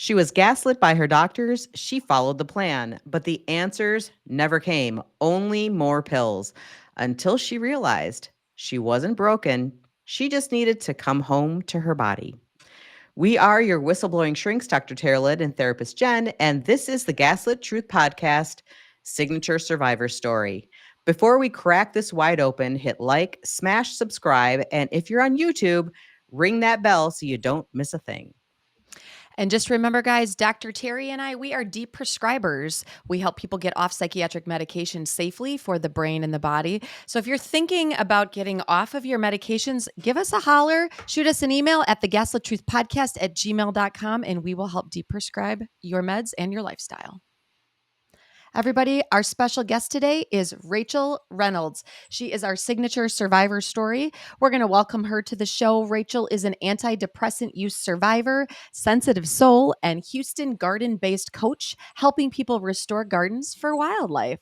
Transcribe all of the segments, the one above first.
She was gaslit by her doctors. She followed the plan, but the answers never came, only more pills, until she realized she wasn't broken. She just needed to come home to her body. We are your whistleblowing shrinks, Dr. Terlin and therapist Jen, and this is the Gaslit Truth Podcast, Signature Survivor Story. Before we crack this wide open, hit like, smash subscribe, and if you're on YouTube, ring that bell so you don't miss a thing. And just remember, guys, Dr. Terry and I, we are deep prescribers. We help people get off psychiatric medication safely for the brain and the body. So if you're thinking about getting off of your medications, give us a holler, shoot us an email at thegaslittruthpodcast@gmail.com, and we will help deep prescribe your meds and your lifestyle. Everybody, our special guest today is Rachel Reynolds. She is our signature survivor story. We're going to welcome her to the show. Rachel is an antidepressant use survivor, sensitive soul, and Houston garden-based coach, helping people restore gardens for wildlife.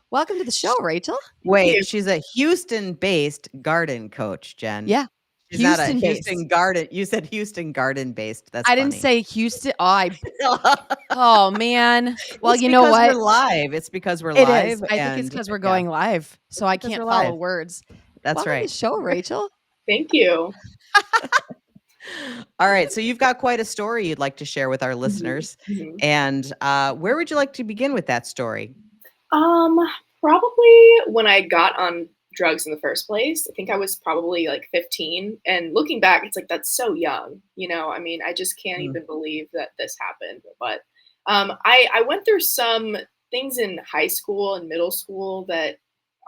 Welcome to the show, Rachel. Wait, she's a Houston-based garden coach, Jen. Yeah. She's not a Houston-based. Houston garden. You said Houston garden-based. That's I funny. didn't say Houston. Oh, man. Well, It's you know because what? we're live. It's because we're It live. is. I think it's because we're going live, so I because can't we're follow live. words. That's Welcome to right. the show, Rachel. Thank you. All right. So you've got quite a story you'd like to share with our listeners. Mm-hmm. And where would you like to begin with that story? Probably when I got on drugs in the first place. I think I was probably like 15. And looking back, it's like, that's so young. I mean, I just can't even believe that this happened. But I went through some things in high school and middle school that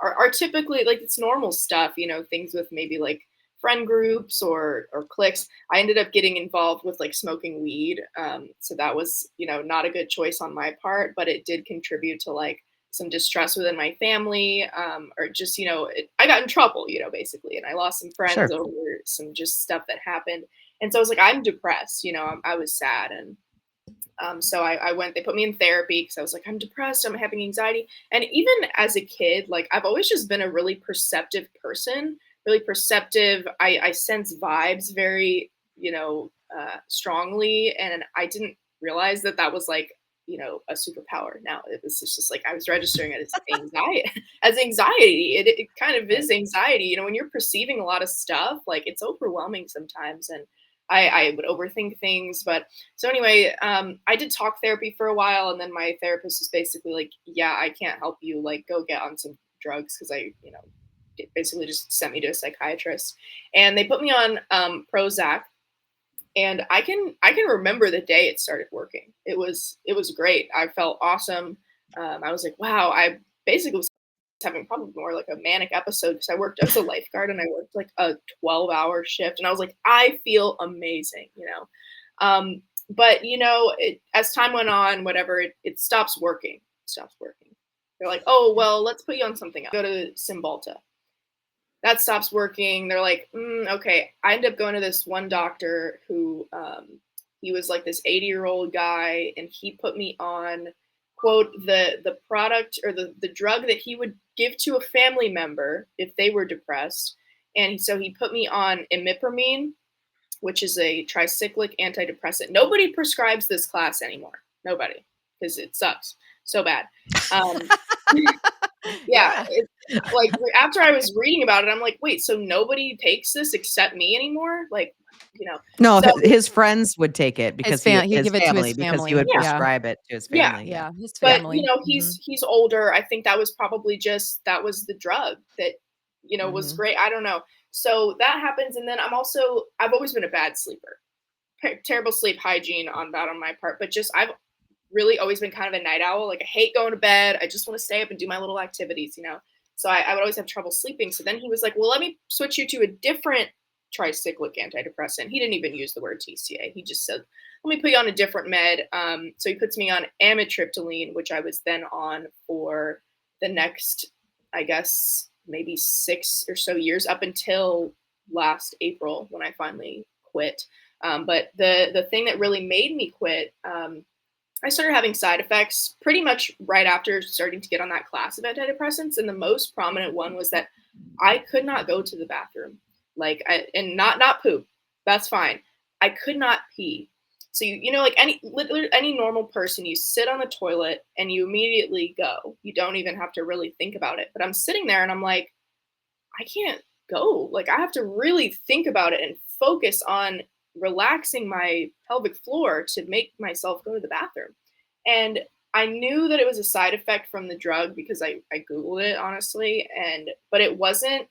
are typically like, it's normal stuff, things with maybe like friend groups or cliques. I ended up getting involved with like smoking weed. So that was, not a good choice on my part, but it did contribute to like some distress within my family, or just, I got in trouble, basically. And I lost some friends over some just stuff that happened. And so I was like, I'm depressed, I was sad. And so I went, they put me in therapy because I was like, I'm depressed, I'm having anxiety. And even as a kid, like I've always just been a really perceptive person, really perceptive. I sense vibes very, strongly. And I didn't realize that was like, a superpower. Now it was just like I was registering it as anxiety. It kind of is anxiety. When you're perceiving a lot of stuff, like it's overwhelming sometimes. And I would overthink things. But so anyway, I did talk therapy for a while, and then my therapist was basically like, yeah, I can't help you. Like, go get on some drugs, because it basically just sent me to a psychiatrist, and they put me on Prozac. And I can remember the day it started working. It was great. I felt awesome. I was like, wow. I basically was having probably more like a manic episode because I worked as a lifeguard and I worked like a 12-hour shift, and I was like, I feel amazing, But as time went on, whatever, it stops working. They're like, oh well, let's put you on something else. Go to Cymbalta. That stops working. They're like, okay. I ended up going to this one doctor who, he was like this 80-year-old guy, and he put me on, quote, the product or the drug that he would give to a family member if they were depressed. And so he put me on imipramine, which is a tricyclic antidepressant. Nobody prescribes this class anymore. Nobody, because it sucks so bad. Yeah. Like after I was reading about it, I'm like, wait, so nobody takes this except me anymore? Like, No, so, his friends would take it because he'd give it to his because family. he would Yeah. prescribe it to his family. Yeah, his but family. he's older. I think that was probably that was the drug that, was great. I don't know. So that happens. And then I've always been a bad sleeper, terrible sleep hygiene on my part, but just, I've really always been kind of a night owl. Like I hate going to bed. I just want to stay up and do my little activities, So I would always have trouble sleeping. So then he was like, well, let me switch you to a different tricyclic antidepressant. He didn't even use the word TCA. He just said, let me put you on a different med. So he puts me on amitriptyline, which I was then on for the next, I guess, maybe 6 or so years, up until last April when I finally quit. But the thing that really made me quit, I started having side effects pretty much right after starting to get on that class of antidepressants. And the most prominent one was that I could not go to the bathroom, and not poop. That's fine. I could not pee. So you know, like literally any normal person, you sit on the toilet and you immediately go. You don't even have to really think about it. But I'm sitting there and I'm like, I can't go. Like I have to really think about it and focus on relaxing my pelvic floor to make myself go to the bathroom. And I knew that it was a side effect from the drug because I Googled it honestly. But it wasn't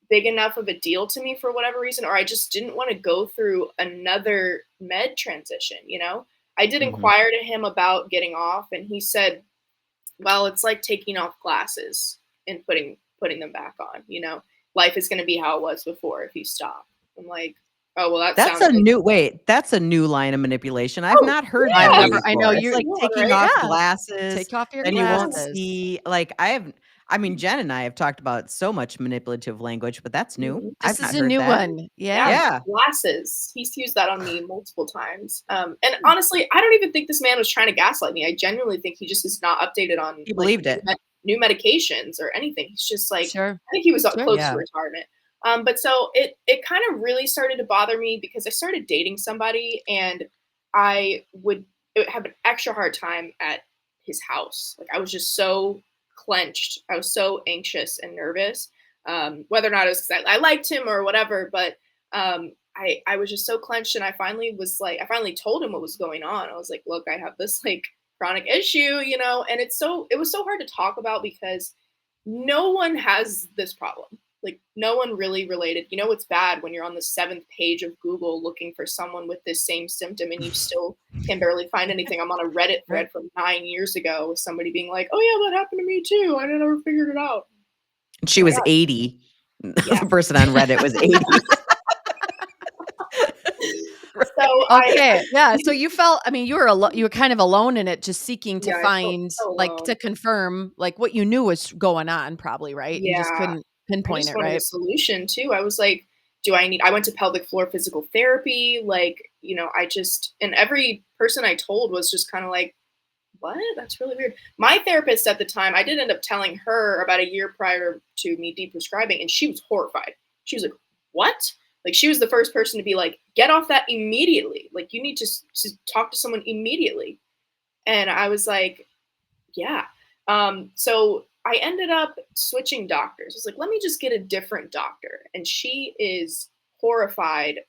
big enough of a deal to me for whatever reason, or I just didn't want to go through another med transition, you know? I did Mhm. inquire to him about getting off and he said, well, it's like taking off glasses and putting them back on, you know. Life is going to be how it was before if you stop. I'm like, oh, well that That's sounds a like new wait, that's a new line of manipulation. I've oh, not heard I've that one yeah. never, I know before. It's you, like One, taking right? off yeah, glasses, take off your then you won't Yeah. glasses. see like, I mean, Jen and I have talked about so much manipulative language, but that's new. Mhm. I've This is not a heard new that. one. Yeah, Yeah. Yeah. glasses. He's used that on me multiple times. And honestly, I don't even think this man was trying to gaslight me. I genuinely think he just is not updated on He like believed it. new medications or anything. He's just like, Sure. I think he was Sure. close to Yeah. retirement. But so it kind of really started to bother me because I started dating somebody and I would have an extra hard time at his house. Like I was just so clenched. I was so anxious and nervous. Whether or not it was because I liked him or whatever, but I was just so clenched and I finally told him what was going on. I was like, look, I have this like chronic issue, you know, and it was so hard to talk about because no one has this problem. Like no one really related. You know what's bad when you're on the seventh page of Google looking for someone with this same symptom and you still can barely find anything. I'm on a Reddit Right. thread from 9 years ago with somebody being like, "Oh yeah, that happened to me too. I never figured it out." She Oh my was god, 80. yeah. The person on Reddit was 80. So Okay. Yeah. So you felt, I mean, you were kind of alone in it, just seeking to yeah, I felt find, so like, to alone. confirm, like, what you knew was going on, probably, right? You just Yeah, couldn't I pinpoint just it, wanted a right? solution too. I was like, I went to pelvic floor physical therapy. Like, you know, and every person I told was just kind of like, what? That's really weird. My therapist at the time, I did end up telling her about a year prior to me deprescribing, and she was horrified. She was like, what? Like, she was the first person to be like, get off that immediately. Like, you need to talk to someone immediately. And I was like, yeah. So I ended up switching doctors. I was like, let me just get a different doctor. And she is horrified,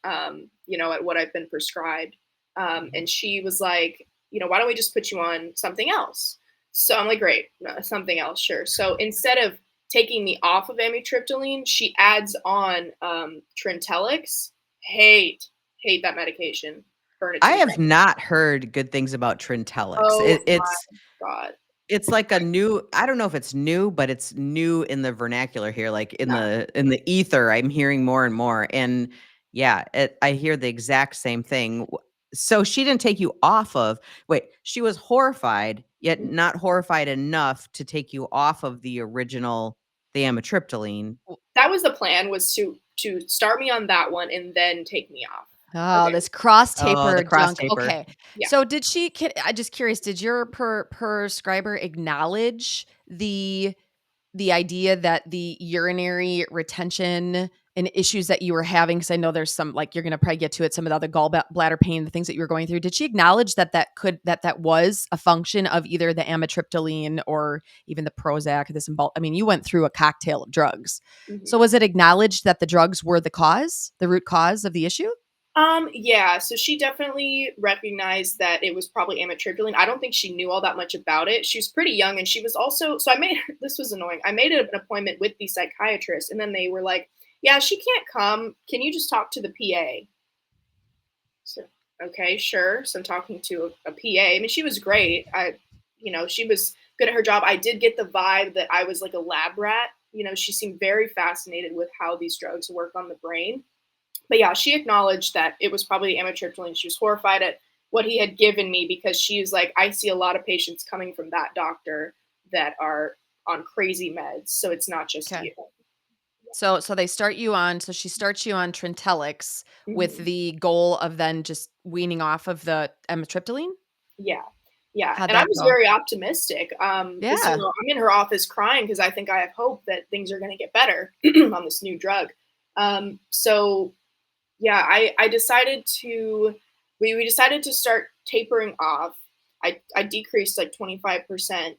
you know, at what I've been prescribed. Mhm. And she was like, you know, why don't we just put you on something else? So I'm like, great, something else, sure. So instead of taking me off of amitriptyline, she adds on Trintellix. Hate that medication. Burn it to I the have ground. not heard good things about Trintellix. Oh my It's god. it's like a new I don't know if it's new, but it's new in the vernacular here, like Yeah. in the ether, I'm hearing more and more. And yeah, I hear the exact same thing. So she didn't take you off of wait, she was horrified, yet not horrified enough to take you off of the original, the amitriptyline. That was the plan, was to start me on that one and then take me off. Oh, Okay. this cross Oh, the taper cross junk. taper. Okay. Yeah. So I just curious, did your prescriber acknowledge the idea that the urinary retention and issues that you were having, because I know there's some, like, you're going to probably get to it, some of the other gallbladder pain, the things that you were going through. Did she acknowledge that was a function of either the amitriptyline or even the Prozac, I mean, you went through a cocktail of drugs. So Mhm. was it acknowledged that the drugs were the root cause of the issue? Yeah, so she definitely recognized that it was probably amitriptyline. I don't think she knew all that much about it. She was pretty young and she was also so I made this was annoying. I made an appointment with the psychiatrist and then they were like, "Yeah, she can't come. Can you just talk to the PA?" So, okay, sure. So I'm talking to a PA. I mean, she was great. You know, she was good at her job. I did get the vibe that I was like a lab rat. You know, she seemed very fascinated with how these drugs work on the brain. But yeah, she acknowledged that it was probably amitriptyline. She was horrified at what he had given me because she was like, I see a lot of patients coming from that doctor that are on crazy meds. So it's not just Okay. you. So they start you on, so she starts you on Trintellix with Mhm. the goal of then just weaning off of the amitriptyline? Yeah. Yeah. How'd And I that was go? very optimistic. Because you Yeah. know, I'm in her office crying because I think I have hope that things are gonna get better on this new drug. So yeah, I decided to we decided to start tapering off. I decreased like 25%,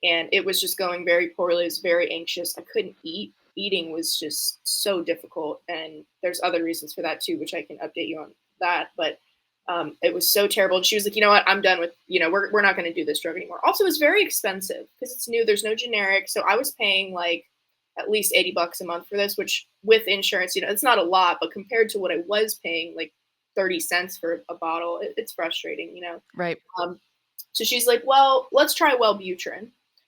and it was just going very poorly. I was very anxious. I couldn't eat. Eating was just so difficult, and there's other reasons for that too, which I can update you on that. But it was so terrible. And she was like, you know what, I'm done with, we're not going to do this drug anymore. Also, it's very expensive because it's new. There's no generic. So I was paying like at least $80 a month for this, which with insurance, it's not a lot, but compared to what I was paying, like 30 cents for a bottle, it's frustrating. Right. So she's like, well, let's try Wellbutrin.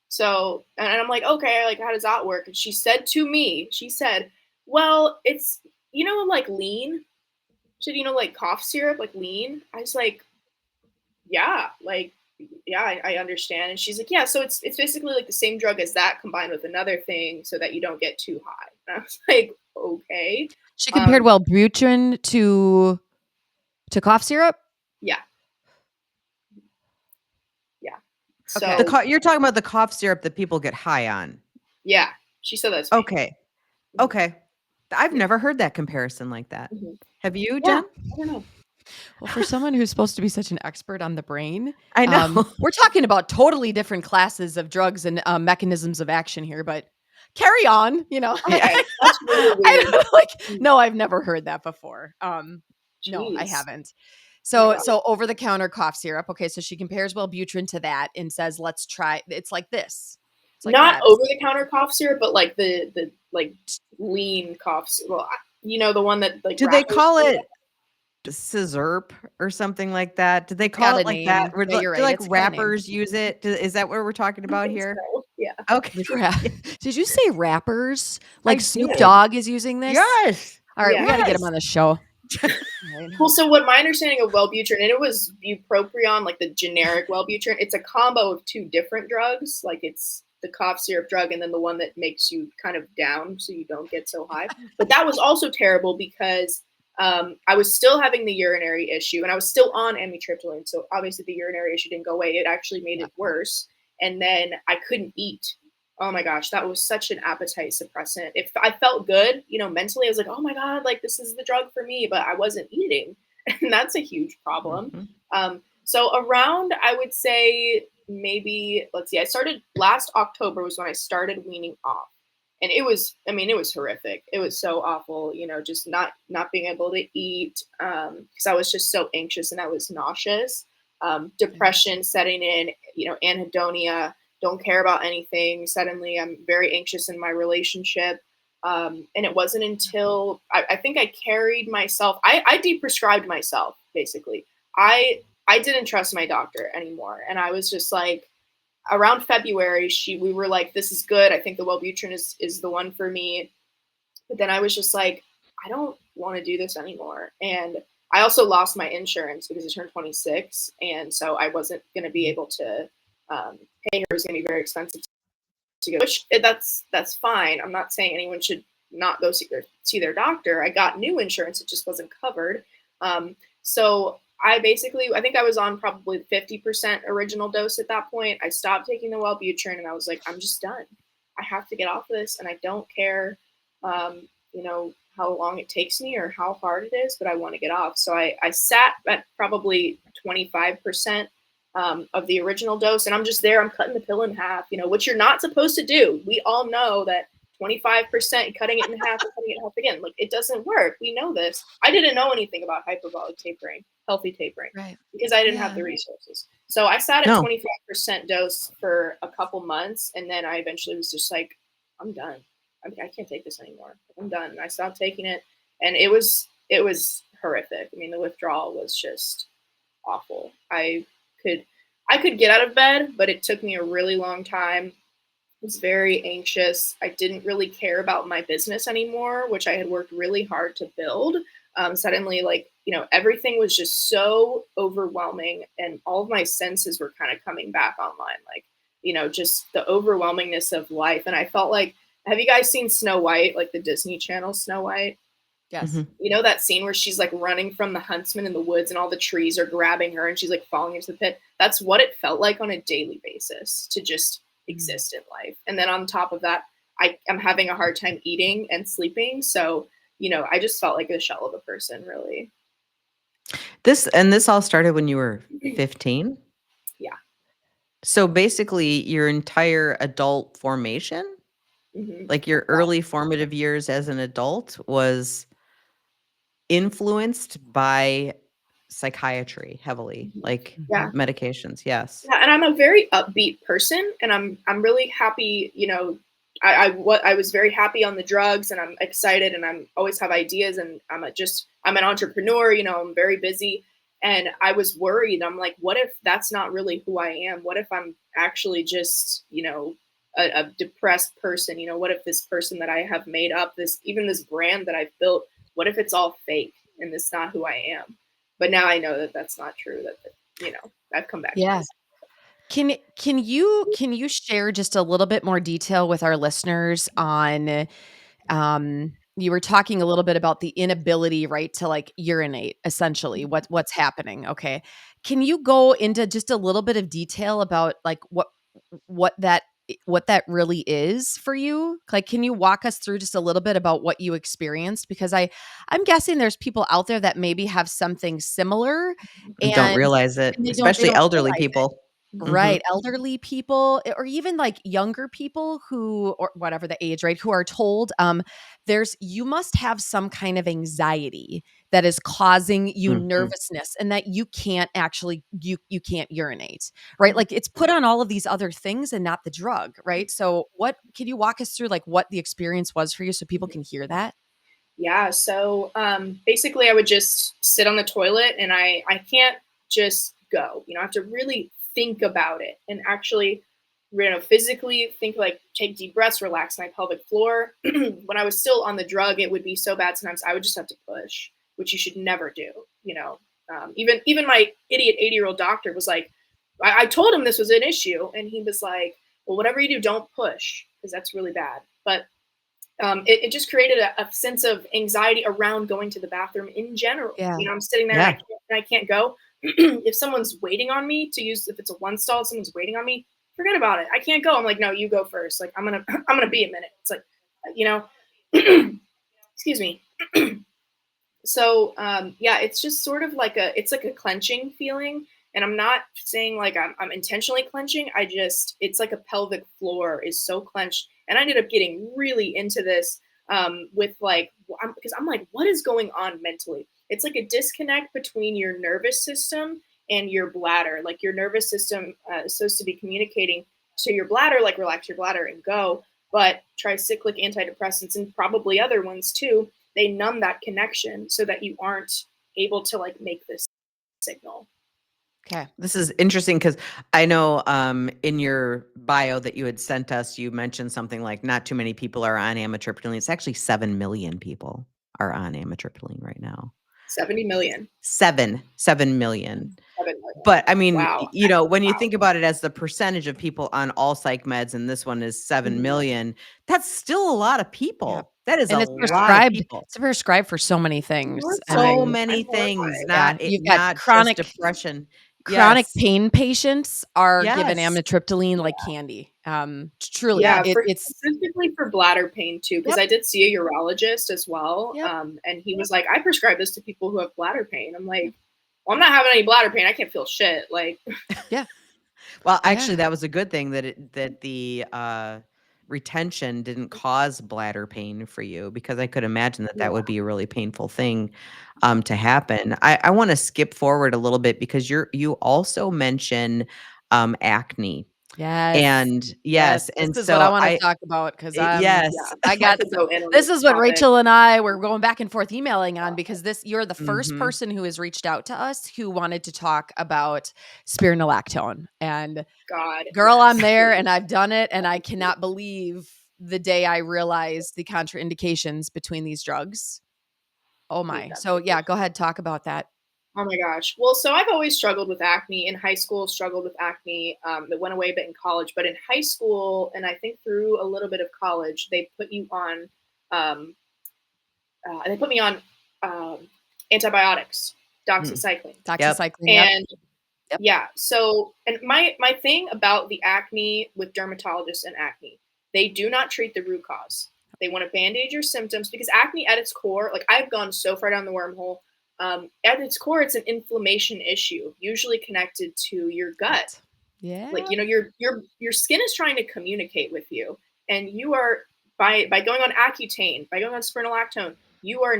So, and I'm like, okay, like, how does that work? And she said to me, well, it's, like lean. She said, like cough syrup, like lean. I was like, yeah, like, yeah, I understand. And she's like, yeah, so it's basically like the same drug as that combined with another thing so that you don't get too high. And I was like, okay. She compared Wellbutrin to cough syrup. Yeah. Yeah. Okay. So You're talking about the cough syrup that people get high on. yeah, she said that's Okay. Okay. I've never heard that comparison like that. Mhm. Have you, Yeah, Jen? I don't know. Well, for someone who's supposed to be such an expert on the brain, I know. we're talking about totally different classes of drugs and mechanisms of action here. But carry on. Okay, that's really weird. No, I've never heard that before. No, I Jeez. haven't. Oh my So over the counter cough syrup. Okay, so she compares Wellbutrin to that and says, "Let's try." It's like this. It's like Not that. over the counter cough syrup, but like the like lean cough syrup. Well, the one that like Do they rappers call do. it scissorp or something like that? Do they Got call a it like that? name. Or Yeah, you're do right. like It's got a name. rappers use it? Is that what we're talking I about think here? so. Yeah. Okay. Did you say rappers? Like I Snoop did. Dogg is using this? Yes. All right, we got to get Yes. him on the show. Well, so what my understanding of Wellbutrin, and it was bupropion, like the generic Wellbutrin, it's a combo of two different drugs. Like it's the cough syrup drug and then the one that makes you kind of down so you don't get so high. But that was also terrible because I was still having the urinary issue and I was still on amitriptyline. So obviously the urinary issue didn't go away. It actually made it worse. And then I couldn't eat. Oh my gosh, that was such an appetite suppressant. If I felt good, mentally, I was like, oh my God, like this is the drug for me, but I wasn't eating. And that's a huge problem. Mhm. So around, I would say maybe, let's see, I started last October was when I started weaning off. And it was horrific. It was so awful, just not being able to eat because I was just so anxious and I was nauseous. Depression setting in, anhedonia, don't care about anything. Suddenly, I'm very anxious in my relationship. And it wasn't until I think I carried myself. I deprescribed myself, basically. I didn't trust my doctor anymore. And I was just like, around February, we were like, this is good. I think the Wellbutrin is the one for me. But then I was just like, I don't want to do this anymore. And I also lost my insurance because I turned 26. And so I wasn't going to be able to pay her. It was going to be very expensive to go, which that's fine. I'm not saying anyone should not go see their doctor. I got new insurance. It just wasn't covered. So I think I was on probably 50% original dose at that point. I stopped taking the Wellbutrin and I was like, I'm just done. I have to get off of this and I don't care, how long it takes me or how hard it is, but I want to get off. So I sat at probably 25% of the original dose. And I'm just there, I'm cutting the pill in half, which you're not supposed to do. We all know that 25%, cutting it in half and cutting it in half again, like it doesn't work. We know this. I didn't know anything about hyperbolic tapering, healthy tapering, Right. because I didn't have the resources. So I sat at No. 25% dose for a couple months. And then I eventually was just like, I'm done. I can't take this anymore. I'm done. And I stopped taking it. And it was horrific. I mean, the withdrawal was just awful. I could get out of bed, but it took me a really long time. I was very anxious. I didn't really care about my business anymore, which I had worked really hard to build. Suddenly, everything was just so overwhelming and all of my senses were kind of coming back online. Just the overwhelmingness of life. And I felt like, have you guys seen Snow White, like the Disney Channel Snow White? Yes. Mhm. You know that scene where she's like running from the huntsman in the woods and all the trees are grabbing her and she's like falling into the pit? That's what it felt like on a daily basis to just exist in life. And then on top of that, I'm having a hard time eating and sleeping. So, I just felt like a shell of a person, really. This all started when you were 15? Yeah. So basically your entire adult formation, Hmm. like your early formative years as an adult was influenced by psychiatry heavily, like Yeah. medications, yes. Yeah, and I'm a very upbeat person, and I'm really happy. I was very happy on the drugs, and I'm excited, and I'm always have ideas, and I'm an entrepreneur. I'm very busy, and I was worried. I'm like, what if that's not really who I am? What if I'm actually just a depressed person? What if this person that I have made up, this brand that I've built, what if it's all fake and it's not who I am? But now I know that that's not true. I've come back to Yeah. this. Can you share just a little bit more detail with our listeners on you were talking a little bit about the inability, right, to like urinate, essentially what's happening. Okay. Can you go into just a little bit of detail about like what that what that really is for you? Like, can you walk us through just a little bit about what you experienced? Because I'm guessing there's people out there that maybe have something similar And don't and realize it, they especially don't elderly realize it. people. Mhm. Right, elderly people, or even, like, younger people who or whatever the age, right, who are told, there's you must have some kind of anxiety that is causing you Mhm. nervousness and that you can't actually you can't urinate, right? Like, it's put on all of these other things and not the drug, right? So, what can you walk us through, like, what the experience was for you so people can hear that? Yeah. So basically, I would just sit on the toilet, and I can't just go. I have to really think about it and actually, physically think, like, take deep breaths, relax my pelvic floor. When I was still on the drug, it would be so bad sometimes I would just have to push, which you should never do. Even my idiot 80-year-old doctor was like, I told him this was an issue, and he was like, well, whatever you do, don't push because that's really bad. But it just created a sense of anxiety around going to the bathroom in general. Yeah. I'm sitting there, and Yeah. I can't go. If someone's waiting on me to use, if it's a one stall, someone's waiting on me, forget about it. I can't go. I'm like, no, you go first. Like, I'm gonna be a minute. It's like, you know, excuse me. So yeah, it's just sort of like it's like a clenching feeling. And I'm not saying like I'm intentionally clenching. It's like a pelvic floor is so clenched. And I ended up getting really into this with like, because I'm like, what is going on mentally? It's like a disconnect between your nervous system and your bladder. Like, your nervous system is supposed to be communicating to your bladder, like, relax your bladder and go. But tricyclic antidepressants, and probably other ones too, they numb that connection so that you aren't able to, like, make this signal. Okay. This is interesting because I know, in your bio that you had sent us, you mentioned something like not too many people are on amitriptyline. It's actually 7,000,000 people are on amitriptyline right now. 70 million. 7,000,000. 7 million. But I mean, Wow. when you Wow. think about it as the percentage of people on all psych meds, and this one is Mhm. 7,000,000, that's still a lot of Yeah. people. That is a And it's lot of prescribed people. it's prescribed for so many things. I So mean, many I'm things, horrified. yeah, you've got not just depression. chronic Yes. pain patients are given Yes. amitriptyline like Yeah. candy. Truly, Yeah, it's specifically for bladder pain too, because yep, I did see a urologist as well, yep, and he was like, "I prescribe this to people who have bladder pain." I'm like, "Well, I'm not having any bladder pain. I can't feel shit." Like, yeah, Well, yeah, actually, that was a good thing that the, retention didn't cause bladder pain for you, because I could imagine that yeah. that would be a really painful thing, to happen. I wanna skip forward a little bit because you also mention, acne. yes, And yes. yes, This and is what I so want to talk about because yes. Yeah, I I got could go in on this this is what topic. Rachel and I were going back and forth emailing on because you're the first Mhm. person who has reached out to us who wanted to talk about spironolactone. And God, girl, I'm yes, there and please. I've done it, and I cannot believe the day I realized the contraindications between these drugs. Oh Hate my. that So yeah, medication. go ahead, talk about that. Oh my gosh. Well, so I've always struggled with acne. In high school, struggled with acne. That went away a bit in college, but in high school, and I think through a little bit of college, um, they put me on um, antibiotics, Mm. doxycycline, Yep. Doxycycline, yep. and Yep. yeah. So, and my thing about the acne with dermatologists and acne, they do not treat the root cause. They want to band-aid your symptoms because acne at its core, like, I've gone so far down the wormhole. At its core, it's an inflammation issue, usually connected to your gut. Yeah. Like, your skin is trying to communicate with you, and you are, by going on Accutane, by going on spironolactone, you are,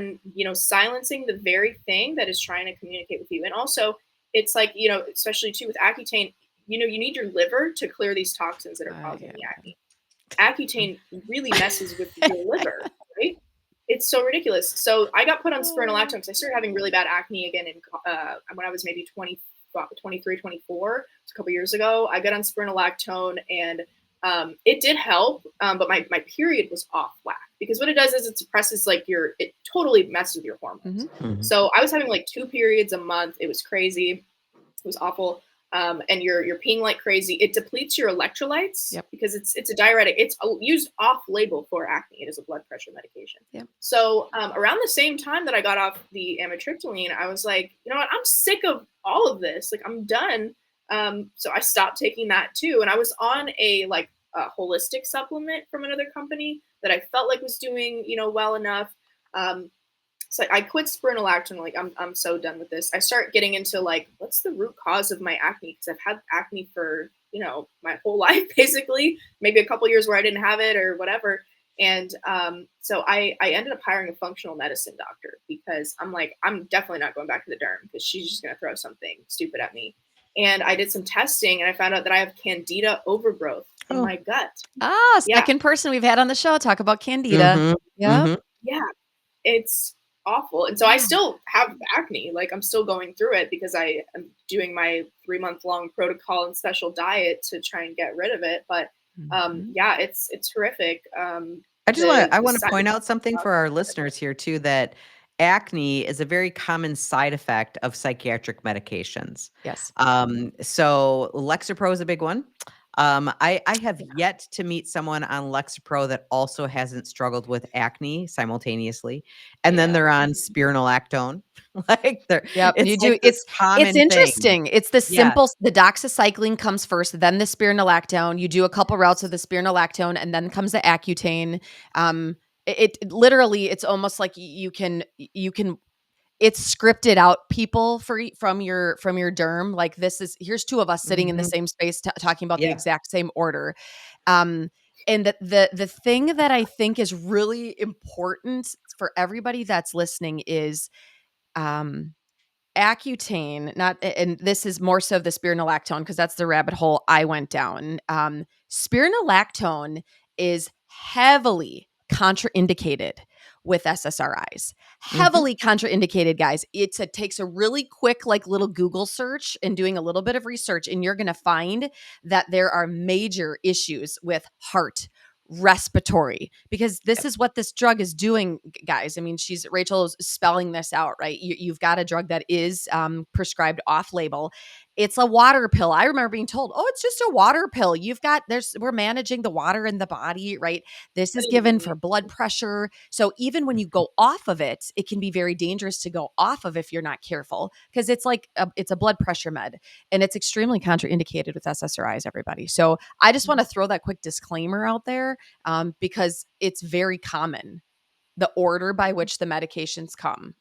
silencing the very thing that is trying to communicate with you. And also, it's like, especially too with Accutane, you need your liver to clear these toxins that are causing Yeah. the acne. Accutane really messes with your liver, right? It's so ridiculous. So I got put on spironolactone because I started having really bad acne again when I was maybe 23, 24. It's a couple years ago. I got on spironolactone, and it did help, but my period was off whack, because what it does is it suppresses it totally messes with your hormones. Mhm. So I was having like 2 periods a month. It was crazy. It was awful. And you're peeing like crazy. It depletes your electrolytes. Yep. Because it's a diuretic. It's used off label for acne. It is a blood pressure medication. Yep. So around the same time that I got off the amitriptyline, I was like, you know what? I'm sick of all of this. Like, I'm done. So I stopped taking that too. And I was on a holistic supplement from another company that I felt like was doing, well enough. So I quit spironolactone. Like, I'm so done with this. I start getting into what's the root cause of my acne? Because I've had acne for, my whole life, basically, maybe a couple years where I didn't have it or whatever. And so I ended up hiring a functional medicine doctor, because I'm like, I'm definitely not going back to the derm, because she's just going to throw something stupid at me. And I did some testing, and I found out that I have candida overgrowth in my gut. Second person we've had on the show talk about candida. Mhm. Yeah. Mhm. Yeah, it's awful. And so I still have acne. Like, I'm still going through it, because I am doing my 3-month-long protocol and special diet to try and get rid of it. But yeah, it's horrific. I want to side point out effects something for our listeners here too, that acne is a very common side effect of psychiatric medications. Yes. So Lexapro is a big one. I have yet to meet someone on Lexapro that also hasn't struggled with acne simultaneously, and then Yeah. they're on spironolactone. Like, Yep. it's You like do. this It's common thing. interesting. It's the Yeah. simple. The doxycycline comes first, then the spironolactone. You do a couple routes of the spironolactone, and then comes the Accutane. It literally, it's almost like you can it's scripted out, people, from your derm. Like, here's two of us sitting in the Mhm. same space talking about the Yeah. exact same order. And the thing that I think is really important for everybody that's listening is Accutane, not, and this is more so the spironolactone, because that's the rabbit hole I went down. Spironolactone is heavily contraindicated with SSRIs. Mhm. Heavily contraindicated, guys. It takes a really quick, little Google search and doing a little bit of research, and you're going to find that there are major issues with heart, respiratory, because this Yep. is what this drug is doing, guys. I mean, Rachel is spelling this out, right? You've got a drug that is prescribed off label. It's a water pill. I remember being told, oh, it's just a water pill. We're managing the water in the body, right? This is given for blood pressure. So even when you go off of it, it can be very dangerous to go off of if you're not careful, because it's it's a blood pressure med, and it's extremely contraindicated with SSRIs, everybody. So I just want to throw that quick disclaimer out there, because it's very common, the order by which the medications come.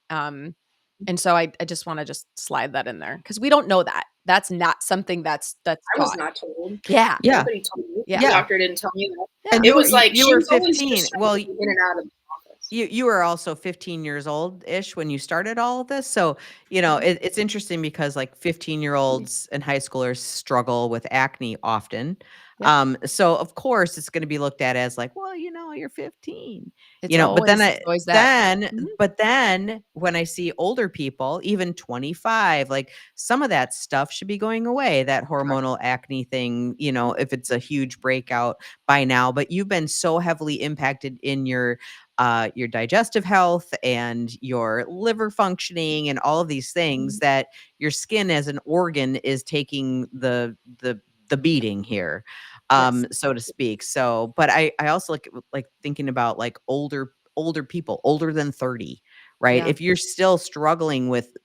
And so I just want to just slide that in there, because we don't know that. That's not something that's I was taught. not told. Yeah. Yeah. Nobody told me. Yeah. My Yeah. doctor didn't tell me that. Yeah. And It was like you she were was always 15. just trying Well, to get in and out of the office. you were also 15 years old-ish when you started all of this. So, it's interesting because, like, 15-year-olds and high schoolers struggle with acne often. Yep. So of course it's going to be looked at as like, well, you're 15. It's But then always that. Mhm. when I see older people, even 25, like, some of that stuff should be going away, that hormonal acne thing, if it's a huge breakout by now. But you've been so heavily impacted in your digestive health and your liver functioning and all of these things, that your skin as an organ is taking the beating here, Yes. so to speak. So, but I also like thinking about, like, older people, older than 30, right? Yeah. If you're still struggling with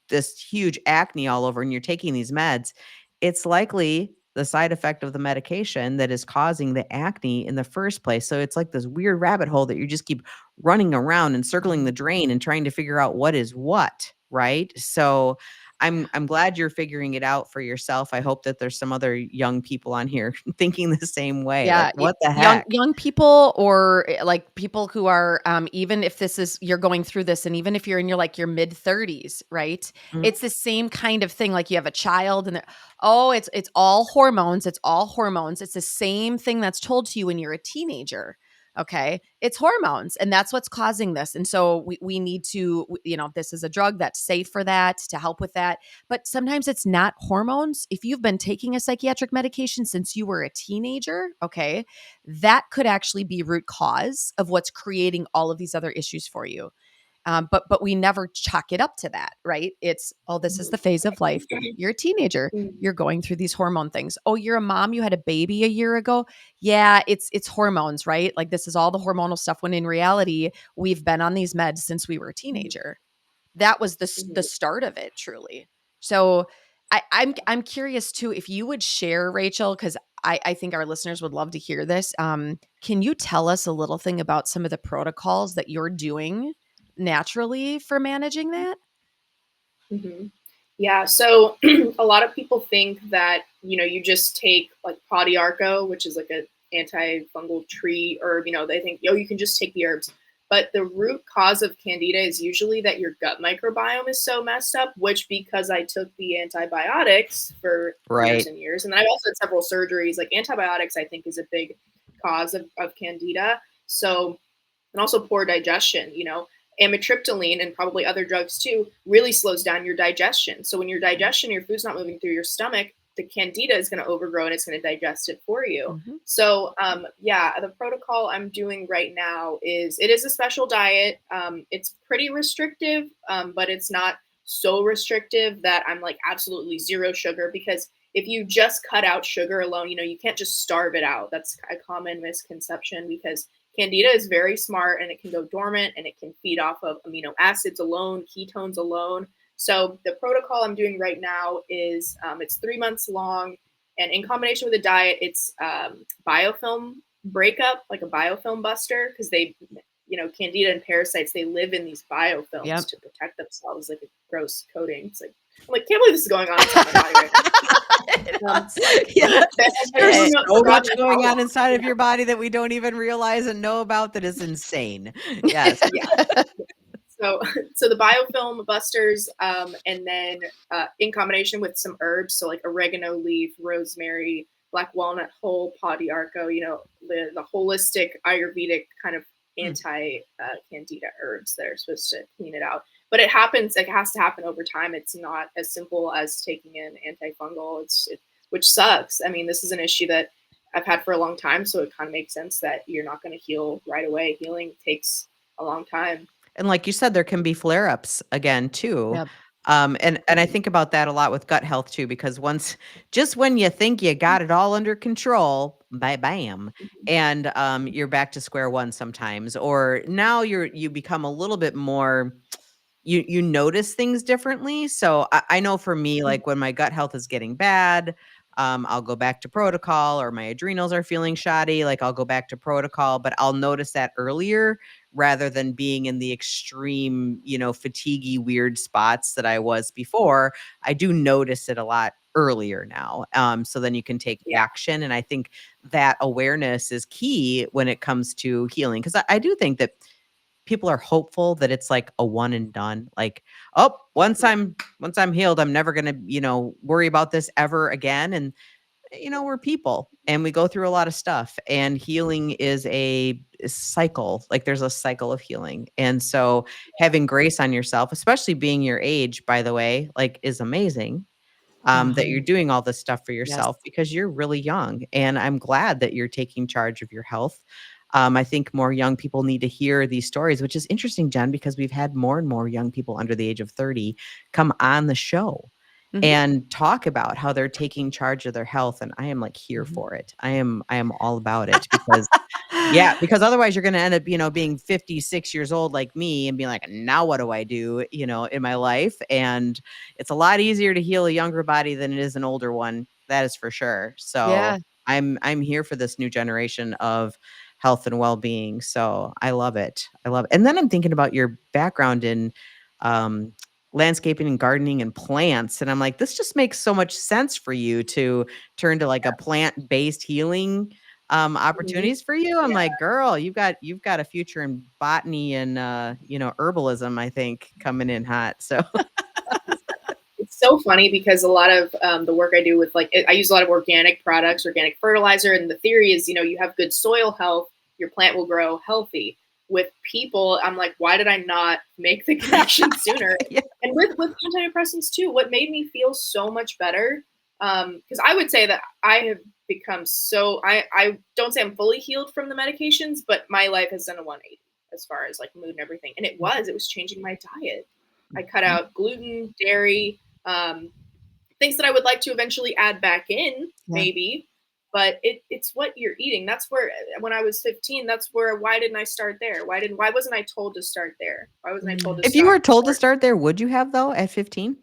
this huge acne all over and you're taking these meds, it's likely the side effect of the medication that is causing the acne in the first place. So it's like this weird rabbit hole that you just keep running around and circling the drain and trying to figure out what is what. right? So I'm glad you're figuring it out for yourself. I hope that there's some other young people on here thinking the same way. Like, Yeah, what the young heck? young people or, like, people who are, even if this is you're going through this and even if you're in your, like, your mid-30s, right? Mm, It's the same kind of thing, like, you have a child and "Oh, it's all hormones, it's all hormones." It's the same thing that's told to you when you're a teenager, okay? It's hormones, and that's what's causing this, and so we need to this is a drug that's safe for that, to help with that, but sometimes it's not hormones. If you've been taking a psychiatric medication since you were a teenager, okay, that could actually be root cause of what's creating all of these other issues for you. But we never chalk it up to that, right? It's, oh, this is Mhm. the phase of life. You're a teenager. Mhm. You're going through these hormone things. Oh, you're a mom. You had a baby a year ago. Yeah, it's hormones, right? Like this is all the hormonal stuff. When in reality, we've been on these meds since we were a Mhm. teenager. That was the Mhm. start of it, truly. So I'm curious too if you would share, Rachel, because I think our listeners would love to hear this. Can you tell us a little thing about some of the protocols that you're doing naturally for managing that? Mhm. Yeah, so a lot of people think that, you just take like podiarco, which is like a antifungal tree herb, they think, you can just take the herbs. But the root cause of candida is usually that your gut microbiome is so messed up, which because I took the antibiotics for years right. and years, and I've also had several surgeries, like antibiotics, I think is a big cause of candida. So, and also poor digestion, amitriptyline and probably other drugs too really slows down your digestion. So when your food's not moving through your stomach, the candida is going to overgrow and it's going to digest it for you. Mhm. So yeah, the protocol I'm doing right now is it is a special diet. It's pretty restrictive, but it's not so restrictive that I'm like absolutely zero sugar because if you just cut out sugar alone, you can't just starve it out. That's a common misconception because candida is very smart and it can go dormant and it can feed off of amino acids alone, ketones alone. So the protocol I'm doing right now is it's 3 months long, and in combination with a diet, it's biofilm breakup, like a biofilm buster, because candida and parasites they live in these biofilms Yep. to protect themselves, like a gross coating. It's like I'm like can't believe this is going on inside my body right now. It's like, But yeah, everyone There's there's knows so about much that going on problem. inside of Yeah, your body that we don't even realize and know about that is insane. Yes. yeah. So, so the biofilm busters, and then in combination with some herbs, so like oregano leaf, rosemary, black walnut hull, podiarco, the holistic Ayurvedic kind of Mm, anti candida herbs that are supposed to clean it out. But it happens, like it has to happen over time. It's not as simple as taking an antifungal. Which sucks. I mean, this is an issue that I've had for a long time, so it kind of makes sense that you're not going to heal right away. Healing takes a long time. And like you said, there can be flare-ups again too. yep. And I think about that a lot with gut health too, because once just when you think you got it all under control, bam, and you're back to square one sometimes. Or now you become a little bit more you notice things differently. So I know for me, like when my gut health is getting bad, I'll go back to protocol, or my adrenals are feeling shoddy, like I'll go back to protocol, but I'll notice that earlier rather than being in the extreme, fatiguey, weird spots that I was before. I do notice it a lot earlier now. So then you can take Yeah. action. And I think that awareness is key when it comes to healing. Cause I do think that people are hopeful that it's like a one and done. Like, oh, Yeah. once I'm healed, I'm never gonna, worry about this ever again. And we're people and we go through a lot of stuff. And healing is a cycle. Like there's a cycle of healing. And so having grace on yourself, especially being your age, by the way, like is amazing. That Uh-huh. you're doing all this stuff for Yes. yourself because you're really young. And I'm glad that you're taking charge of your health. I think more young people need to hear these stories, which is interesting, Jen, because we've had more and more young people under the age of 30 come on the show Mhm, and talk about how they're taking charge of their health. And I am like here mhm. for it. I am all about it because yeah, because otherwise you're going to end up, being 56 years old like me and being like, now what do I do, in my life? And it's a lot easier to heal a younger body than it is an older one. That is for sure. So Yeah. I'm here for this new generation of health and well-being. So I love it. I love it. And then I'm thinking about your background in um landscaping and gardening and plants. And I'm like, this just makes so much sense for you to turn to like a plant-based healing Mhm. opportunities for you. I'm Yeah. like, girl, you've got a future in botany and herbalism, I think, coming in hot. So It's so funny because a lot of the work I do with like I use a lot of organic products, organic fertilizer, and the theory is you have good soil health, your plant will grow healthy. With people, I'm like, why did I not make the connection sooner? yeah, And with antidepressants too, what made me feel so much better, because I would say that I have become so I don't say I'm fully healed from the medications, but my life has done a 180 as far as like mood and everything, and it was changing my diet. I cut Mhm. out gluten, dairy, um, things that I would like to eventually add back in, Yeah. maybe. But it's what you're eating. That's where when I was 15, that's where why didn't I start there? Why wasn't I told to start there? Why wasn't I told to Mm. If you were told to start? start there, would you have though at 15?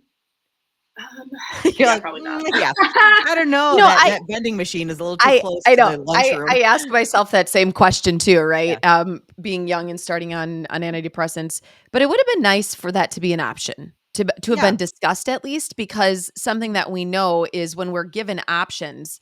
Um, You're yeah, like, probably not. yeah. I don't know. No, That vending machine is a little too close I to know. the lunchroom. I ask myself that same question too, Yeah. right? Being young and starting on antidepressants, but it would have been nice for that to be an option to have Yeah. been discussed at least, because something that we know is when we're given options,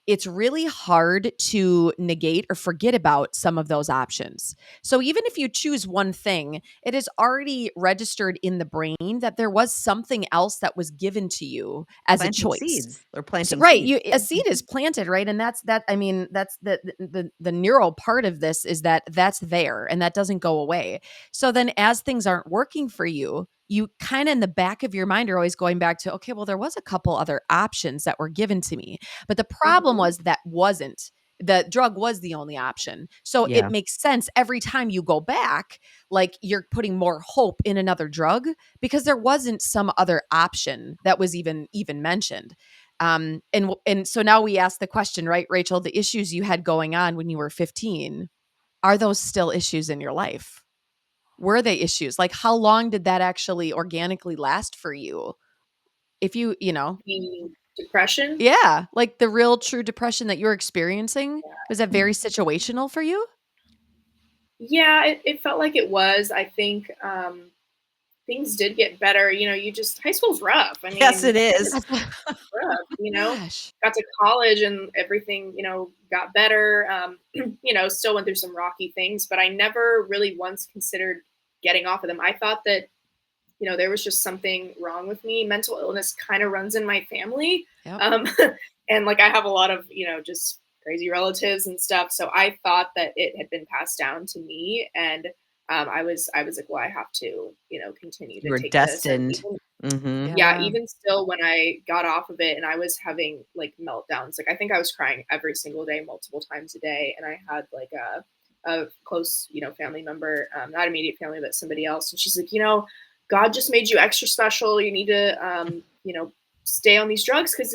it's really hard to negate or forget about some of those options. So even if you choose one thing, it is already registered in the brain that there was something else that was given to you as a Planting choice. seeds. They're So, planting right, seeds. you a seed is planted, right? And that's that. I mean, that's the neural part of this is that that's there and that doesn't go away. So then, as things aren't working for you, you kind of in the back of your mind are always going back to, okay, well, there was a couple other options that were given to me, but the problem Mhm. was that wasn't. The drug was the only option. So it Yeah. makes sense every time you go back, like you're putting more hope in another drug because there wasn't some other option that was even mentioned. And so now we ask the question, right, Rachel, the issues you had going on when you were 15, are those still issues in your life? Were they issues? Like how long did that actually organically last for you? If you, The depression. yeah, like the real true depression that you're experiencing, was that very situational for you? Yeah, it felt like it was. I think things did get better. You just high school's rough. I Yes, mean, it is. That's what- rough. Gosh. Got to college and everything, got better. Still went through some rocky things, but I never really once considered getting off of them. I thought that, there was just something wrong with me. Mental illness kind of runs in my family. Yep. Um, and like I have a lot of, just crazy relatives and stuff. So I thought that it had been passed down to me. And I was like, well, I have to, continue You to were take this. And destined. even Mhm. yeah, Yeah. even still when I got off of it and I was having like meltdowns, like I think I was crying every single day, multiple times a day. And I had like a close, family member, not immediate family, but somebody else. And she's like, God just made you extra special. You need to, stay on these drugs because,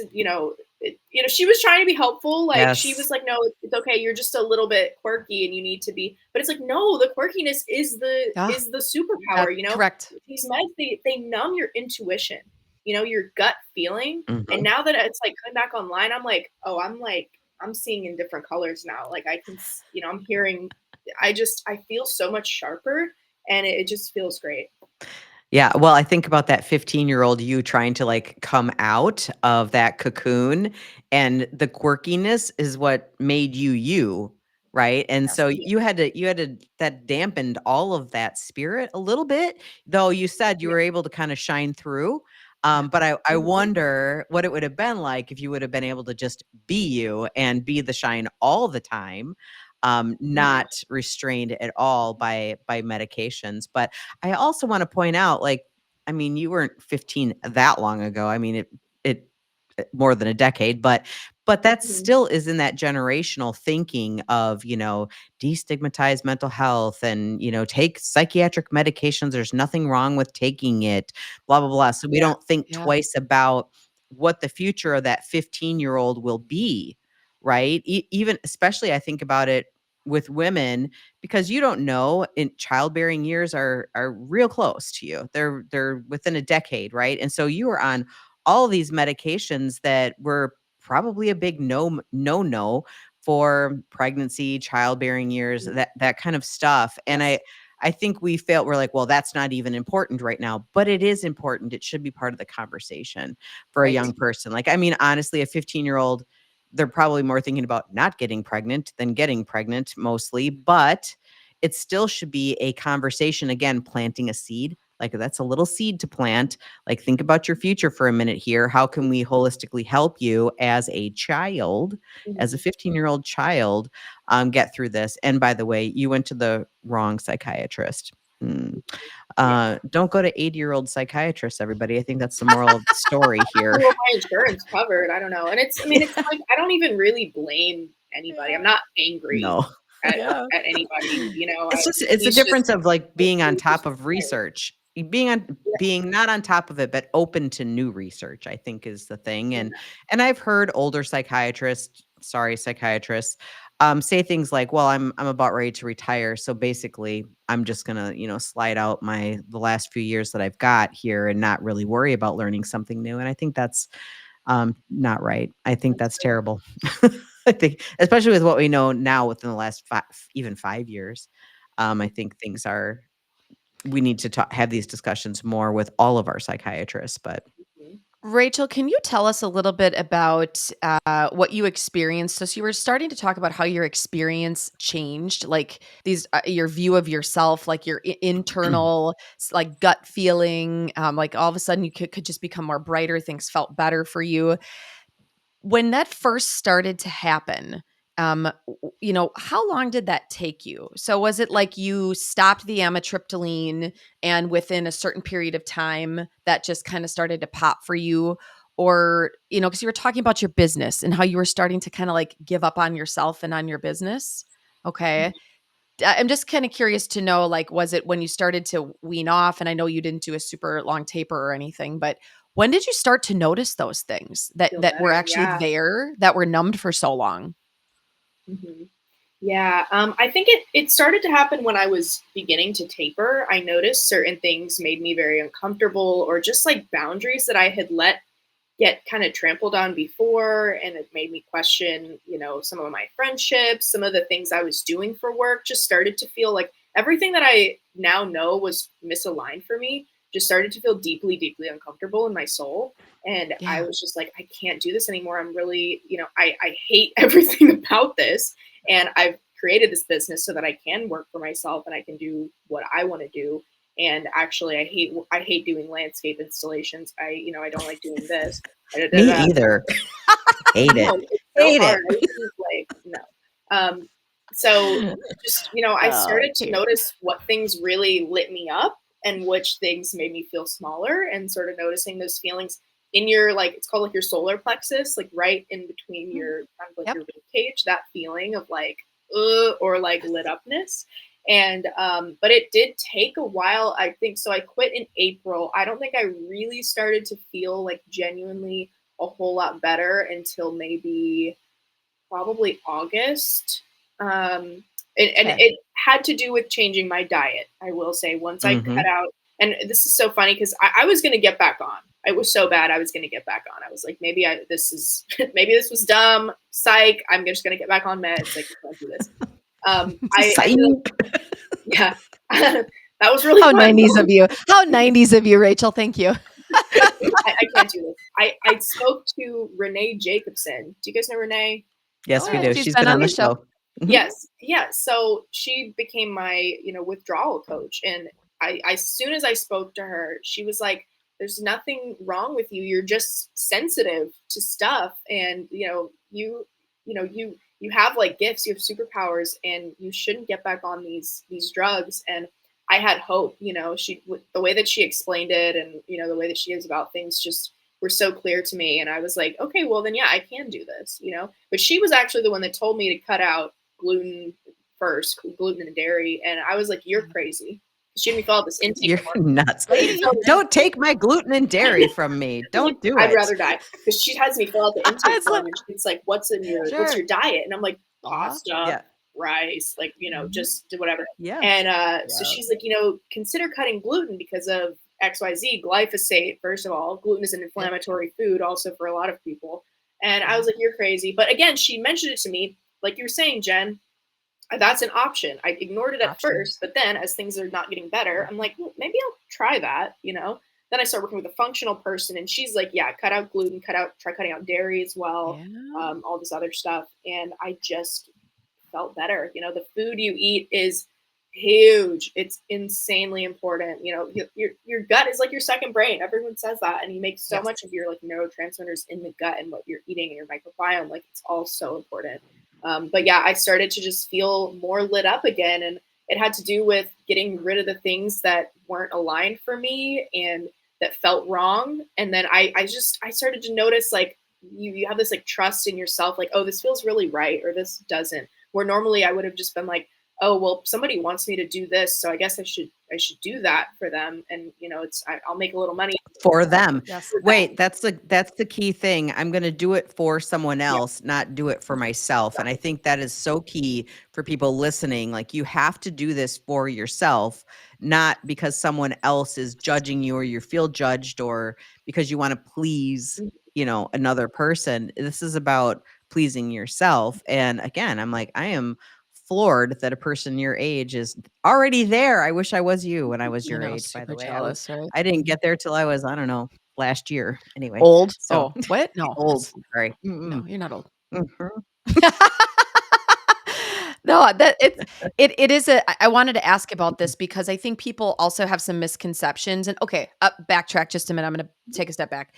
she was trying to be helpful. Like she Yes. was like, no, it's okay. You're just a little bit quirky and you need to be, but it's like, no, the quirkiness is the, Yeah. is the superpower, That's correct. these meds, they numb your intuition, your gut feeling. And Mhm. now that it's like coming back online, I'm like, oh, I'm seeing in different colors now. Like I can, I'm hearing, I feel so much sharper and it just feels great. Yeah, well, I think about that 15-year-old you trying to, like, come out of that cocoon, and the quirkiness is what made you you, right? And so Yes. you had to that dampened all of that spirit a little bit, though you said you Yeah. were able to kinda shine through, Yeah. but I Mhm. wonder what it would have been like if you would have been able to just be you and be the shine all the time, Mhm. not restrained at all by medications, but I also wanna point out, like, I mean, you weren't 15 that long ago. I mean, more than a decade, but that Mhm. still is in that generational thinking of, destigmatize mental health and, take psychiatric medications. There's nothing wrong with taking it, blah, blah, blah. So we Yeah. don't think Yeah. twice about what the future of that 15-year-old will be, right? Even especially I think about it with women because you don't know in childbearing years are real close to you. They're within a decade, right? And so you were on all these medications that were probably a big no for pregnancy, childbearing years, that kind of stuff. And I Yes. I think we're like, well, that's not even important right now, but it is important. It should be part of the conversation for a Right. young person. Like, I mean, honestly, a 15-year-old, they're probably more thinking about not getting pregnant than getting pregnant mostly, but it still should be a conversation. Again, planting a seed, like that's a little seed to plant. Like, think about your future for a minute here. How can we holistically help you as a child, as a Mhm. 15-year-old child, get through this? And by the way, you went to the wrong psychiatrist. Yeah. Don't go to 80-year-old psychiatrists, everybody. I think that's the moral of the story here. Well, my insurance covered. I don't know. And it's, I mean, it's like, I don't even really blame anybody. I'm Yeah. not angry No. at, Yeah. at anybody, It's a he's just, difference of like being on he's just top of tired. research. Yeah. Being not on top of it, but open to new research, I think is the thing. Yeah. And I've heard older psychiatrists, say things like, well, I'm about ready to retire. So basically I'm just gonna, slide out the last few years that I've got here and not really worry about learning something new. And I think that's not right. I think That's that's terrible. I think, especially with what we know now within the last even 5 years, I think we need to have these discussions more with all of our psychiatrists. But mhm. Rachel, can you tell us a little bit about what you experienced? So you were starting to talk about how your experience changed, like your view of yourself, like your internal, like gut feeling, like all of a sudden you could just become more brighter. Things felt better for you. When that first started to happen, how long did that take you? So was it like you stopped the amitriptyline and within a certain period of time that just kind of started to pop for you? Or, because you were talking about your business and how you were starting to kind of like give up on yourself and on your business. Okay. I'm just kind of curious to know, like, was it when you started to wean off? And I know you didn't do a super long taper or anything, but when did you start to notice those things that Feel were better. actually Yeah. there, that were numbed for so long? hmm Yeah. I think it started to happen when I was beginning to taper. I noticed certain things made me very uncomfortable, or just like boundaries that I had let get kind of trampled on before, and it made me question, some of my friendships, some of the things I was doing for work just started to feel like everything that I now know was misaligned for me just started to feel deeply, deeply uncomfortable in my soul. And I Yeah. was just like, I can't do this anymore. I'm really, I hate everything about this. And I've created this business so that I can work for myself and I can do what I want to do. And actually, I hate doing landscape installations. I don't like doing this. Da, da, me da, da. either. Hate it. No, it's so Hate hard. it. I was like, no. Um, so just, I started to Okay. notice what things really lit me up and which things made me feel smaller, and sort of noticing those feelings in your, like, it's called like your solar plexus, like right in between Mm. your kind of like Yep. your rib cage, that feeling of like, or like Yes. lit upness. And but it did take a while, I think. So I quit in April. I don't think I really started to feel like genuinely a whole lot better until maybe probably August. And Okay. it had to do with changing my diet. I will say, once I cut Mhm. out, and this is so funny because I was going to get back on. It was so bad. I was going to get back on. I was like, this is, maybe this was dumb. Psych. I'm just going to get back on meds. Like, I can't do this. I Psych. ended up, yeah, that was really How fun. 90s of you. How 90s of you, Rachel. Thank you. I can't do this. I spoke to Renee Jacobson. Do you guys know Renee? Yes, Oh, we yeah. do. She's She's been been on on the the show. show. Mhm. Yes, yeah. So she became my, withdrawal coach. And as soon as I spoke to her, she was like, there's nothing wrong with you. You're just sensitive to stuff. And, you have like gifts, you have superpowers, and you shouldn't get back on these drugs. And I had hope, the way that she explained it, and, the way that she is about things just were so clear to me. And I was like, okay, well then, yeah, I can do this. But she was actually the one that told me to cut out gluten first, gluten and dairy. And I was like, you're crazy. She made me fill out this intake You're form. nuts. Lady. Don't take my gluten and dairy from me. I'm like, Don't do I'd it. rather die, because she has me fill out the intake It's like, form, and she's like, what's sure. your diet? And I'm like, Uh-huh. pasta, Yeah. rice, like, Mhm. just do whatever. Yeah. And so Yeah. she's like, consider cutting gluten because of XYZ, glyphosate. First of all, gluten is an Yep. inflammatory food also for a lot of people. And I Mhm. was like, you're crazy. But again, she mentioned it to me, like you were saying, Jen, that's an option. I ignored it at Option. first, but then as things are not getting better, I'm like, well, maybe I'll try that, you know? Then I start working with a functional person, and she's like, yeah, cut out gluten, try cutting out dairy as well, Yeah. all this other stuff. And I just felt better. You know, the food you eat is huge. It's insanely important. You know, your gut is like your second brain. Everyone says that, and you make so Yes. much of your like neurotransmitters in the gut and what you're eating and your microbiome. Like it's all so important. But yeah, I started to just feel more lit up again, and it had to do with getting rid of the things that weren't aligned for me and that felt wrong. And then I started to notice like you have this like trust in yourself, like, oh, this feels really right, or this doesn't. Where normally I would have just been like, oh, well, somebody wants me to do this, so I guess I should do that for them. And you know, I'll make a little money For them. Yes. for Wait, them. that's the key thing. I'm gonna do it for someone Yeah, else, not do it for myself. And I exactly. think that is so key for people listening. Like you have to do this for yourself, not because someone else is judging you or you feel judged or because you want to please, Mhm. another person. This is about pleasing yourself. And again, I'm like, I am floored that a person your age is already there. I wish I was you when I was I your know, age, by super the way. jealous, right? I didn't get there till I was, I don't know, last year. Anyway, Old? so Oh, what? No, old. Sorry. no, you're not old. Mhm. No, that it is I wanted to ask about this because I think people also have some misconceptions and okay, backtrack just a minute. I'm gonna take a step back.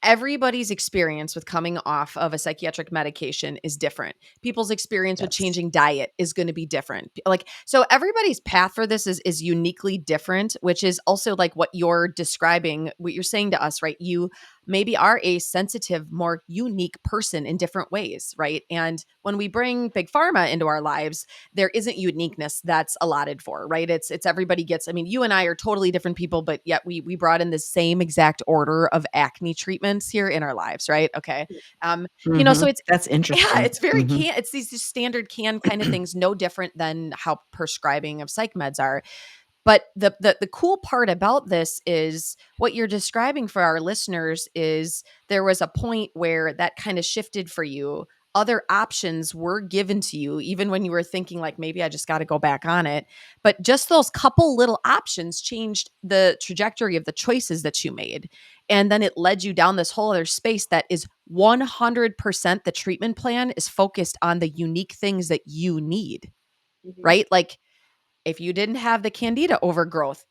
Everybody's experience with coming off of a psychiatric medication is different. People's experience with Yes. changing diet is going to be different. Like so everybody's path for this is uniquely different, which is also like what you're describing, what you're saying to us, right? You maybe are a sensitive, more unique person in different ways, right? And when we bring big pharma into our lives, there isn't uniqueness that's allotted for, right? It's everybody gets, I mean, you and I are totally different people, but yet we brought in the same exact order of acne treatments here in our lives, right? Okay. So Mhm. it's That's yeah, interesting. it's very Mhm. can it's these standard can kind of things, no different than how prescribing of psych meds are. But the cool part about this is what you're describing for our listeners is there was a point where that kind of shifted for you. Other options were given to you, even when you were thinking like maybe I just got to go back on it. But just those couple little options changed the trajectory of the choices that you made. And then it led you down this whole other space that is 100% the treatment plan is focused on the unique things that you need, Mhm. right? Like if you didn't have the candida overgrowth,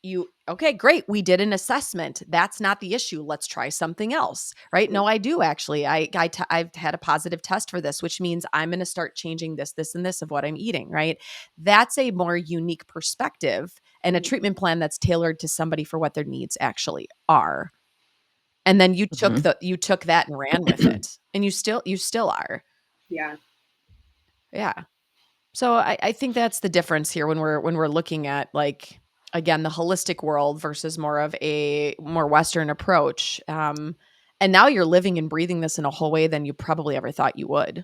okay, great. We did an assessment. That's not the issue. Let's try something else, right? Mhm. No, I do actually. I've had a positive test for this, which means I'm going to start changing this, and this of what I'm eating, right? That's a more unique perspective and a Mhm. treatment plan that's tailored to somebody for what their needs actually are. And then Mhm. you took that and ran with it, and you still are, Yeah. yeah. So I think that's the difference here when we're looking at like again the holistic world versus more of a more Western approach. And now you're living and breathing this in a whole way than you probably ever thought you would.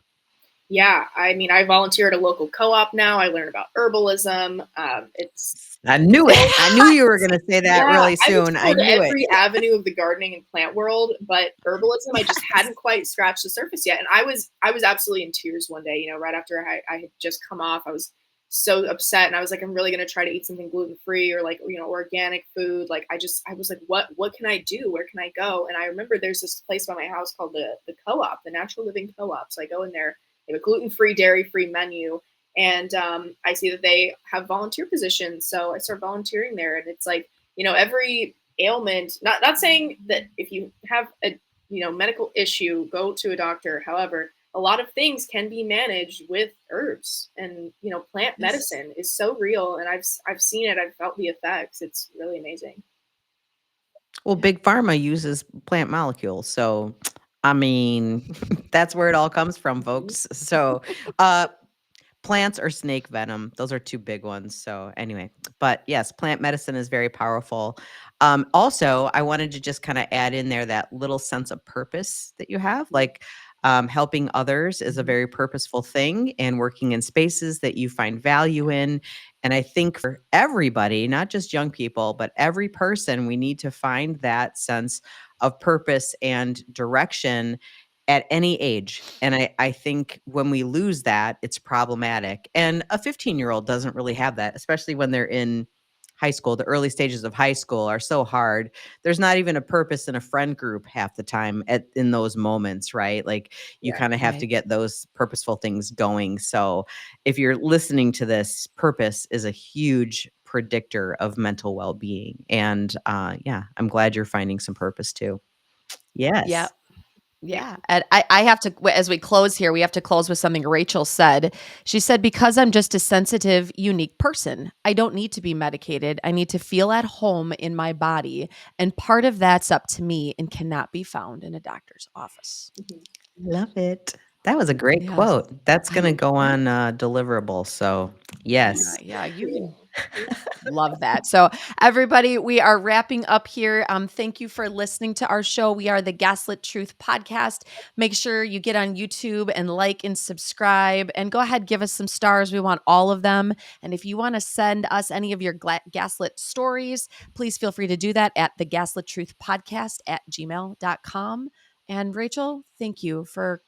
Yeah. I mean, I volunteer at a local co-op now. I learn about herbalism. It's I knew it. so I knew you were gonna say that Yeah, really I've soon. I explored knew it. every avenue of the gardening and plant world, but herbalism, I just Yes. hadn't quite scratched the surface yet. And I was absolutely in tears one day, you know, right after I had just come off. I was so upset, and I was like, I'm really gonna try to eat something gluten free or like organic food. Like I was like, what can I do? Where can I go? And I remember there's this place by my house called the Co-op, the Natural Living Co-op. So I go in there. They have a gluten free, dairy free menu, and I see that they have volunteer positions. So I start volunteering there, and it's like every ailment, not saying that if you have a medical issue, go to a doctor. However, a lot of things can be managed with herbs, and plant Yes. medicine is so real, and I've seen it. I've felt the effects. It's really amazing. Well, big pharma uses plant molecules, so I mean, that's where it all comes from, Mhm. folks. So, uh, plants or snake venom, those are 2 big ones. So anyway, but yes, plant medicine is very powerful. Also, I wanted to just kinda add in there that little sense of purpose that you have, like, helping others is a Mhm. very purposeful thing and working in spaces that you find value in. And I think for everybody, not just young people, but every person, we need to find that sense of purpose and direction at any age. And I think when we lose that, it's problematic. And a 15-year-old doesn't really have that, especially when they're in high school. The early stages of high school are so hard. There's not even a purpose in a friend group half the time in those moments, right? Like you Yeah. kind of have to Right. get those purposeful things going. So if you're listening to this, purpose is a huge predictor of mental well-being. And yeah, I'm glad you're finding some purpose too. Yeah. Yes. Yeah. Yeah. And I have to, as we close here, we have to close with something Rachel said. She said, because I'm just a sensitive, unique person, I don't need to be medicated. I need to feel at home in my body. And part of that's up to me and cannot be found in a doctor's office. Mhm. Love it. That was a great Yes. quote. That's going to go on deliverable. So, yes. Yeah. You can Yeah. love that. So, everybody, we are wrapping up here. Thank you for listening to our show. We are the Gaslit Truth Podcast. Make sure you get on YouTube and like and subscribe, and go ahead, give us some stars. We want all of them. And if you want to send us any of your gaslit stories, please feel free to do that at the Gaslit Truth Podcast at gmail.com. And Rachel, thank you for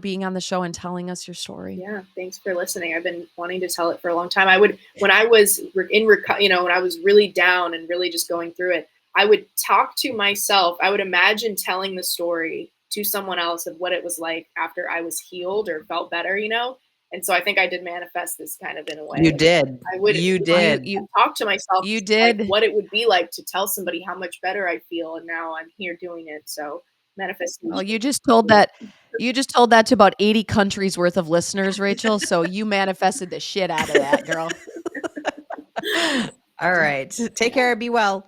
being on the show and telling us your story. Yeah, thanks for listening. I've been wanting to tell it for a long time. When I was when I was really down and really just going through it, I would talk to myself. I would imagine telling the story to someone else of what it was like after I was healed or felt better. And so I think I did manifest this kind of in a way. You did. I would You did. talk to myself You like did. what it would be like to tell somebody how much better I feel, and now I'm here doing it. So manifestation. Well, you just told that to about 80 countries worth of listeners, Rachel. So you manifested the shit out of that, girl. All right. Take care. Be well.